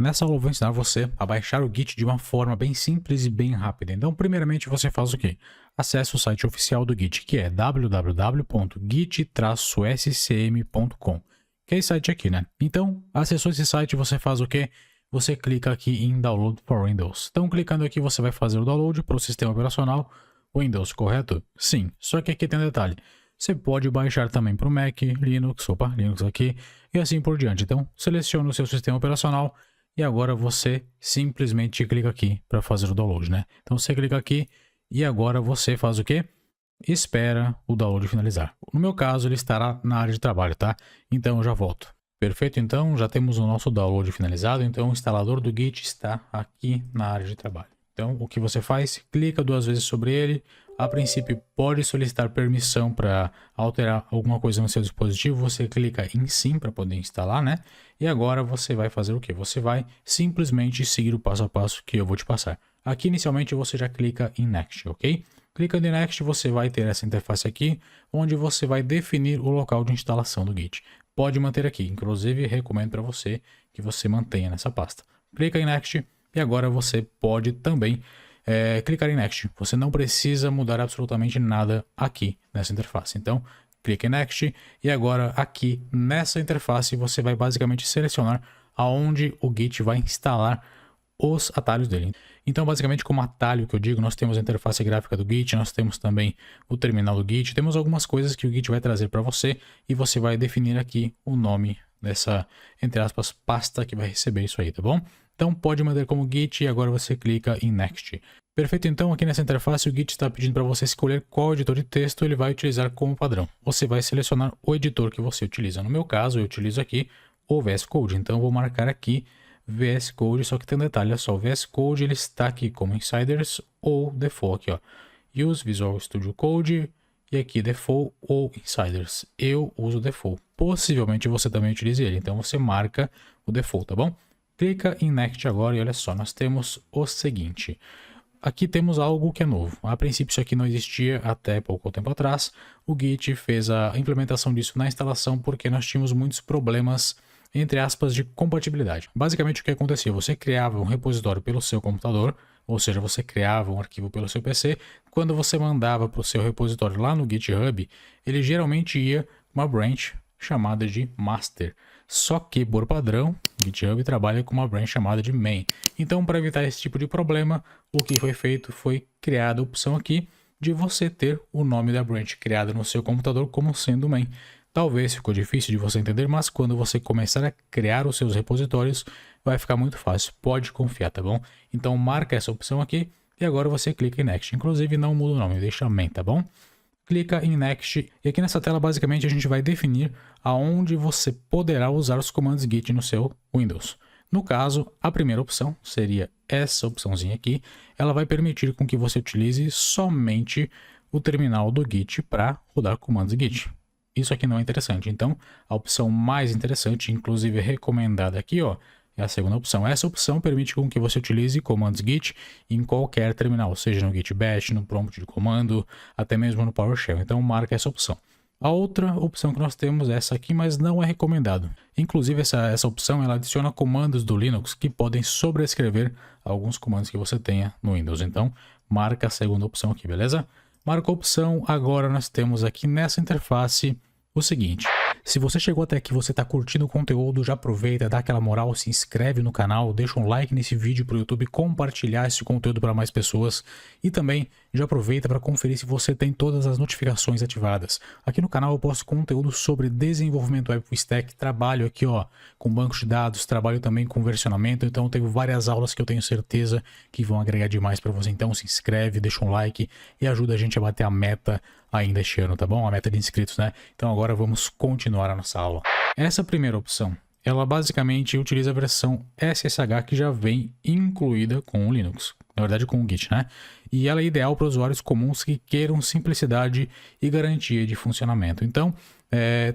Nessa aula eu vou ensinar você a baixar o Git de uma forma bem simples e bem rápida. Então, primeiramente você faz o quê? Acesse o site oficial do Git, que é www.git-scm.com, que é esse site aqui, né? Então, acessou esse site, você faz o quê? Você clica aqui em Download for Windows. Então, clicando aqui, você vai fazer o download para o sistema operacional Windows, correto? Sim, só que aqui tem um detalhe. Você pode baixar também para o Mac, Linux aqui, e assim por diante. Então, selecione o seu sistema operacional e agora você simplesmente clica aqui para fazer o download, né? Então, você clica aqui e agora você faz o quê? Espera o download finalizar. No meu caso, ele estará na área de trabalho, tá? Então, eu já volto. Perfeito, então, já temos o nosso download finalizado. Então, o instalador do Git está aqui na área de trabalho. Então, o que você faz? Clica 2 vezes sobre ele. A princípio, pode solicitar permissão para alterar alguma coisa no seu dispositivo. Você clica em sim para poder instalar, né? E agora você vai fazer o quê? Você vai simplesmente seguir o passo a passo que eu vou te passar. Aqui, inicialmente, você já clica em Next, ok? Clicando em Next, você vai ter essa interface aqui, onde você vai definir o local de instalação do Git. Pode manter aqui, inclusive recomendo para você que você mantenha nessa pasta. Clica em Next e agora você pode também clicar em Next. Você não precisa mudar absolutamente nada aqui nessa interface. Então, clique em Next e agora aqui nessa interface você vai basicamente selecionar aonde o Git vai instalar os atalhos dele. Então, basicamente, como atalho que eu digo, nós temos a interface gráfica do Git, nós temos também o terminal do Git, temos algumas coisas que o Git vai trazer para você e você vai definir aqui o nome dessa, entre aspas, pasta que vai receber isso aí, tá bom? Então, pode manter como Git e agora você clica em Next. Perfeito, então, aqui nessa interface o Git está pedindo para você escolher qual editor de texto ele vai utilizar como padrão. Você vai selecionar o editor que você utiliza. No meu caso, eu utilizo aqui o VS Code, então eu vou marcar aqui VS Code, só que tem um detalhe, olha só, o VS Code ele está aqui como Insiders ou Default aqui, ó. Use Visual Studio Code e aqui Default ou Insiders. Eu uso Default. Possivelmente você também utilize ele, então você marca o Default, tá bom? Clica em Next agora e olha só, nós temos o seguinte. Aqui temos algo que é novo. A princípio isso aqui não existia até pouco tempo atrás. O Git fez a implementação disso na instalação porque nós tínhamos muitos problemas entre aspas, de compatibilidade. Basicamente o que acontecia? Você criava um repositório pelo seu computador, ou seja, você criava um arquivo pelo seu PC, quando você mandava para o seu repositório lá no GitHub, ele geralmente ia uma branch chamada de master. Só que, por padrão, o GitHub trabalha com uma branch chamada de main. Então, para evitar esse tipo de problema, o que foi feito foi criada a opção aqui de você ter o nome da branch criada no seu computador como sendo main. Talvez ficou difícil de você entender, mas quando você começar a criar os seus repositórios, vai ficar muito fácil. Pode confiar, tá bom? Então marca essa opção aqui e agora você clica em Next. Inclusive não muda o nome, deixa main, tá bom? Clica em Next e aqui nessa tela basicamente a gente vai definir aonde você poderá usar os comandos Git no seu Windows. No caso, a primeira opção seria essa opçãozinha aqui. Ela vai permitir com que você utilize somente o terminal do Git para rodar comandos Git. Isso aqui não é interessante, então a opção mais interessante, inclusive recomendada aqui, ó, é a segunda opção. Essa opção permite com que você utilize comandos Git em qualquer terminal, seja no Git Bash, no prompt de comando, até mesmo no PowerShell. Então marca essa opção. A outra opção que nós temos é essa aqui, mas não é recomendado. Inclusive essa opção ela adiciona comandos do Linux que podem sobrescrever alguns comandos que você tenha no Windows. Então marca a segunda opção aqui, beleza? Marca a opção, agora nós temos aqui nessa interface o seguinte. Se você chegou até aqui, você está curtindo o conteúdo, já aproveita, dá aquela moral, se inscreve no canal, deixa um like nesse vídeo para o YouTube compartilhar esse conteúdo para mais pessoas e também já aproveita para conferir se você tem todas as notificações ativadas. Aqui no canal eu posto conteúdo sobre desenvolvimento web full stack, trabalho aqui ó com bancos de dados, trabalho também com versionamento, então tenho várias aulas que eu tenho certeza que vão agregar demais para você. Então se inscreve, deixa um like e ajuda a gente a bater a meta ainda este ano, tá bom? A meta de inscritos, né? Então agora vamos continuar a nossa aula. Essa primeira opção, ela basicamente utiliza a versão SSH que já vem incluída com o Linux, na verdade com o Git, né? E ela é ideal para usuários comuns que queiram simplicidade e garantia de funcionamento. Então,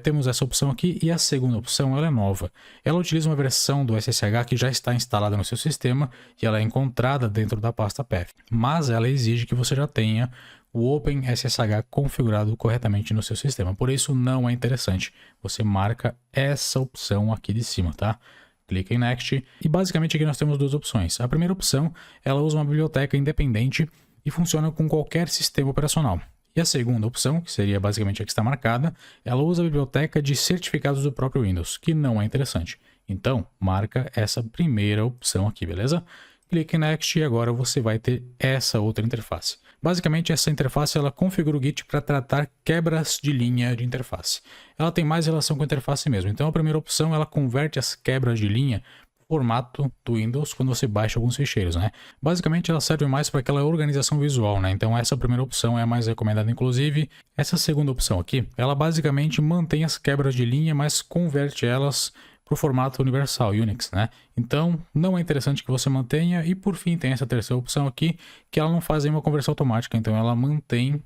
temos essa opção aqui e a segunda opção ela é nova. Ela utiliza uma versão do SSH que já está instalada no seu sistema e ela é encontrada dentro da pasta path, mas ela exige que você já tenha o OpenSSH configurado corretamente no seu sistema. Por isso não é interessante. Você marca essa opção aqui de cima, tá? Clica em Next e basicamente aqui nós temos duas opções. A primeira opção, ela usa uma biblioteca independente e funciona com qualquer sistema operacional. E a segunda opção, que seria basicamente a que está marcada, ela usa a biblioteca de certificados do próprio Windows, que não é interessante. Então, marca essa primeira opção aqui, beleza? Clique em Next e agora você vai ter essa outra interface. Basicamente, essa interface ela configura o Git para tratar quebras de linha de interface. Ela tem mais relação com a interface mesmo. Então, a primeira opção ela converte as quebras de linha formato do Windows quando você baixa alguns ficheiros, né? Basicamente ela serve mais para aquela organização visual, né? Então essa primeira opção é a mais recomendada, inclusive. Essa segunda opção aqui, ela basicamente mantém as quebras de linha, mas converte elas para o formato universal, Unix, né? Então não é interessante que você mantenha. E por fim tem essa terceira opção aqui, que ela não faz nenhuma conversão automática, então ela mantém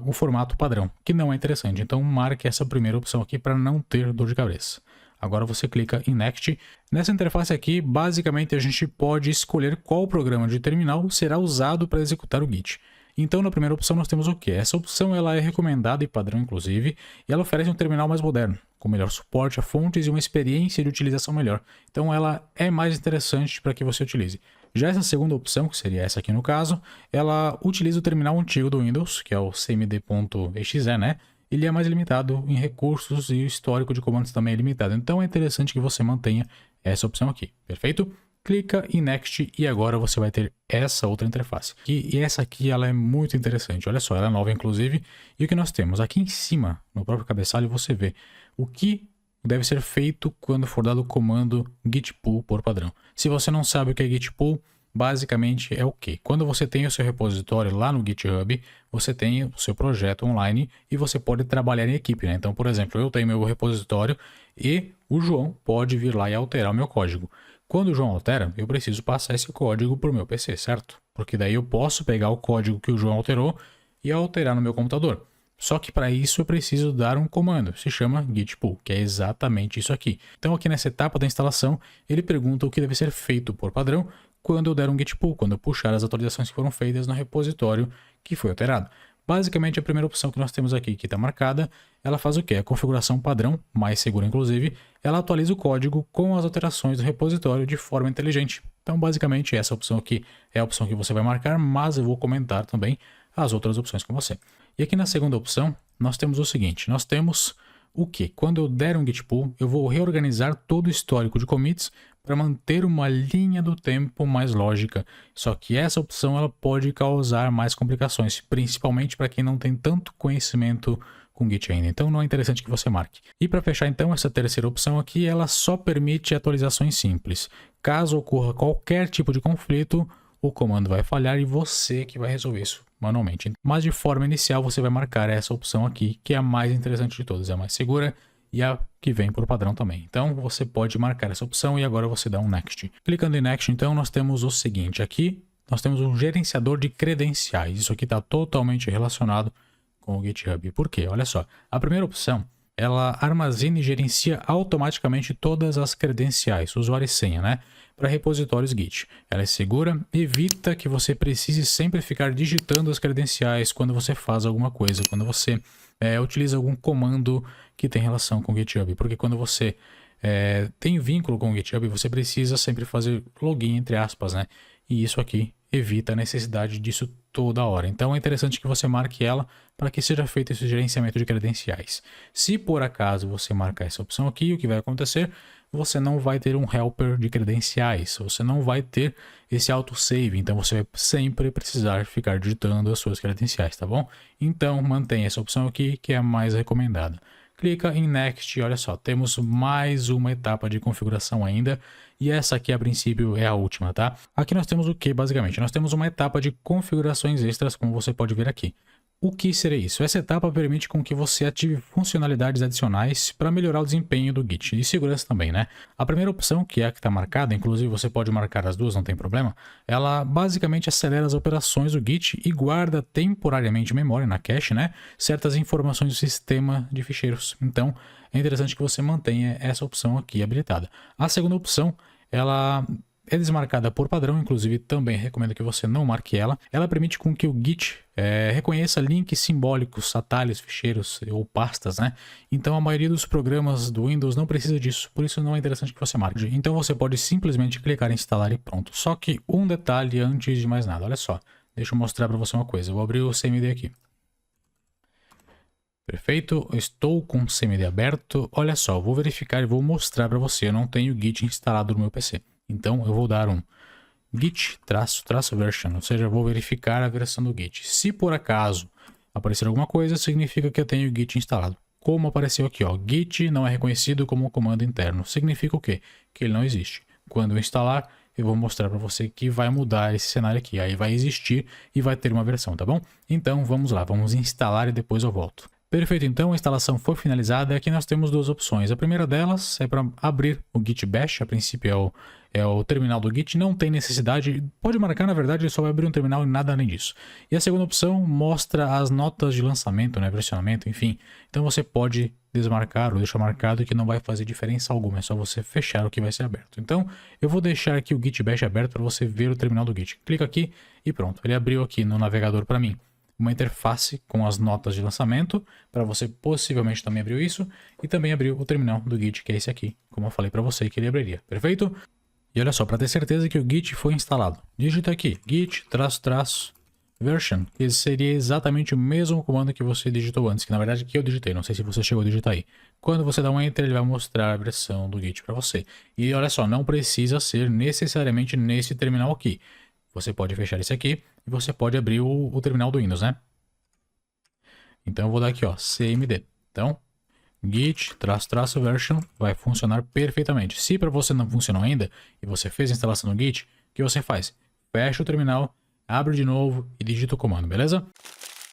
o formato padrão, que não é interessante. Então marque essa primeira opção aqui para não ter dor de cabeça. Agora você clica em Next. Nessa interface aqui, basicamente a gente pode escolher qual programa de terminal será usado para executar o Git. Então na primeira opção nós temos o que? Essa opção ela é recomendada e padrão inclusive, e ela oferece um terminal mais moderno, com melhor suporte a fontes e uma experiência de utilização melhor. Então ela é mais interessante para que você utilize. Já essa segunda opção, que seria essa aqui no caso, ela utiliza o terminal antigo do Windows, que é o cmd.exe, né? Ele é mais limitado em recursos e o histórico de comandos também é limitado. Então é interessante que você mantenha essa opção aqui, perfeito? Clica em Next e agora você vai ter essa outra interface. E essa aqui ela é muito interessante, olha só, ela é nova inclusive. E o que nós temos? Aqui em cima, no próprio cabeçalho, você vê o que deve ser feito quando for dado o comando git pull por padrão. Se você não sabe o que é git pull, basicamente é o que? Quando você tem o seu repositório lá no GitHub, você tem o seu projeto online e você pode trabalhar em equipe, né? Então, por exemplo, eu tenho meu repositório e o João pode vir lá e alterar o meu código. Quando o João altera, eu preciso passar esse código para o meu PC, certo? Porque daí eu posso pegar o código que o João alterou e alterar no meu computador. Só que para isso eu preciso dar um comando, se chama git pull, que é exatamente isso aqui. Então aqui nessa etapa da instalação, ele pergunta o que deve ser feito por padrão quando eu der um git pull, quando eu puxar as atualizações que foram feitas no repositório que foi alterado. Basicamente a primeira opção que nós temos aqui, que está marcada, ela faz o que? A configuração padrão, mais segura inclusive, ela atualiza o código com as alterações do repositório de forma inteligente. Então basicamente essa opção aqui é a opção que você vai marcar, mas eu vou comentar também as outras opções com você. E aqui na segunda opção, nós temos o seguinte, nós temos o que? Quando eu der um git pull, eu vou reorganizar todo o histórico de commits para manter uma linha do tempo mais lógica. Só que essa opção ela pode causar mais complicações, principalmente para quem não tem tanto conhecimento com Git ainda. Então não é interessante que você marque. E para fechar então, essa terceira opção aqui, ela só permite atualizações simples. Caso ocorra qualquer tipo de conflito, o comando vai falhar e você que vai resolver isso manualmente. Mas de forma inicial você vai marcar essa opção aqui, que é a mais interessante de todas, é a mais segura e a que vem por padrão também. Então você pode marcar essa opção e agora você dá um Next. Clicando em Next, então nós temos o seguinte, aqui nós temos um gerenciador de credenciais. Isso aqui está totalmente relacionado com o GitHub. Por quê? Olha só, a primeira opção, ela armazena e gerencia automaticamente todas as credenciais, usuário e senha, né? Para repositórios Git. Ela é segura, evita que você precise sempre ficar digitando as credenciais quando você faz alguma coisa, quando você utiliza algum comando que tem relação com o GitHub. Porque quando você tem vínculo com o GitHub, você precisa sempre fazer login, entre aspas, né? E isso aqui evita a necessidade disso toda hora. Então é interessante que você marque ela para que seja feito esse gerenciamento de credenciais. Se por acaso você marcar essa opção aqui, o que vai acontecer? Você não vai ter um helper de credenciais, você não vai ter esse autosave, então você vai sempre precisar ficar digitando as suas credenciais, tá bom? Então mantenha essa opção aqui que é a mais recomendada. Clica em Next e olha só, temos mais uma etapa de configuração ainda e essa aqui a princípio é a última, tá? Aqui nós temos o que basicamente? Nós temos uma etapa de configurações extras, como você pode ver aqui. O que seria isso? Essa etapa permite com que você ative funcionalidades adicionais para melhorar o desempenho do Git e segurança também, né? A primeira opção, que é a que está marcada, inclusive você pode marcar as duas, não tem problema, ela basicamente acelera as operações do Git e guarda temporariamente memória na cache, né? Certas informações do sistema de ficheiros. Então, é interessante que você mantenha essa opção aqui habilitada. A segunda opção, ela é desmarcada por padrão, inclusive também recomendo que você não marque ela. Ela permite com que o Git reconheça links simbólicos, atalhos, ficheiros ou pastas, né? Então a maioria dos programas do Windows não precisa disso, por isso não é interessante que você marque. Então você pode simplesmente clicar em instalar e pronto. Só que um detalhe antes de mais nada, olha só. Deixa eu mostrar para você uma coisa, eu vou abrir o CMD aqui. Perfeito, estou com o CMD aberto. Olha só, eu vou verificar e vou mostrar para você. Eu não tenho Git instalado no meu PC. Então eu vou dar um git -version, ou seja, eu vou verificar a versão do Git. Se por acaso aparecer alguma coisa, significa que eu tenho Git instalado. Como apareceu aqui, ó, Git não é reconhecido como comando interno. Significa o quê? Que ele não existe. Quando eu instalar, eu vou mostrar para você que vai mudar esse cenário aqui. Aí vai existir e vai ter uma versão, tá bom? Então vamos lá, vamos instalar e depois eu volto. Perfeito, então a instalação foi finalizada. Aqui nós temos duas opções. A primeira delas é para abrir o Git Bash. A princípio é o terminal do Git, não tem necessidade. Pode marcar, na verdade, ele só vai abrir um terminal e nada além disso. E a segunda opção mostra as notas de lançamento, né, versionamento, enfim. Então você pode desmarcar ou deixar marcado que não vai fazer diferença alguma. É só você fechar o que vai ser aberto. Então eu vou deixar aqui o Git Bash aberto para você ver o terminal do Git. Clica aqui e pronto. Ele abriu aqui no navegador para mim uma interface com as notas de lançamento, para você possivelmente também abriu isso, e também abriu o terminal do Git, que é esse aqui, como eu falei para você que ele abriria, perfeito? E olha só, para ter certeza que o Git foi instalado, digita aqui, git -version, que seria exatamente o mesmo comando que você digitou antes, que na verdade que eu digitei, não sei se você chegou a digitar aí. Quando você dá um Enter, ele vai mostrar a versão do Git para você. E olha só, não precisa ser necessariamente nesse terminal aqui. Você pode fechar esse aqui e você pode abrir o terminal do Windows, né? Então eu vou dar aqui, ó, CMD. Então, git -version vai funcionar perfeitamente. Se para você não funcionou ainda e você fez a instalação no Git, o que você faz? Fecha o terminal, abre de novo e digita o comando, beleza?